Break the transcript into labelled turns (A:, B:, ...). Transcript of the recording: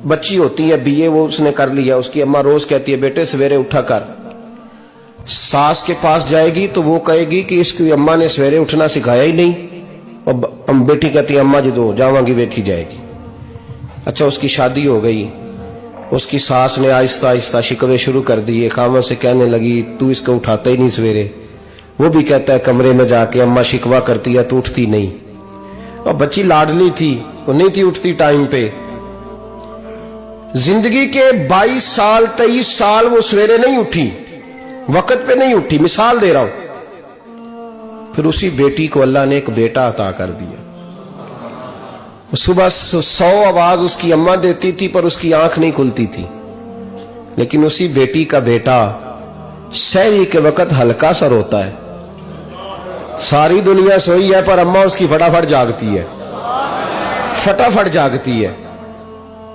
A: बच्ची होती है बीए, वो उसने कर लिया, उसकी अम्मा रोज कहती है बेटे सवेरे उठा कर। सास के पास जाएगी तो वो कहेगी कि इसकी अम्मा ने सवेरे उठना सिखाया ही नहीं, और बेटी कहती है अम्मा जी दो जावांगी वेखी जाएगी। अच्छा उसकी शादी हो गई, उसकी सास ने आहिस्ता आहिस्ता शिकवे शुरू कर दिए, खामन से कहने लगी तू इसको उठाता ही नहीं सवेरे। वो भी कहता है कमरे में जाके अम्मा शिकवा करती है तू उठती नहीं। और बच्ची लाडली थी, वो नहीं थी उठती टाइम पे। जिंदगी के 22 साल 23 साल वो सवेरे नहीं उठी, वक्त पे नहीं उठी, मिसाल दे रहा हूं। फिर उसी बेटी को अल्लाह ने एक बेटा अता कर दिया। सुबह 100 आवाज उसकी अम्मा देती थी पर उसकी आंख नहीं खुलती थी, लेकिन उसी बेटी का बेटा सहरी के वक्त हल्का सा रोता है। सारी दुनिया सोई है पर अम्मा उसकी फटाफट जागती है, फटाफट जागती है।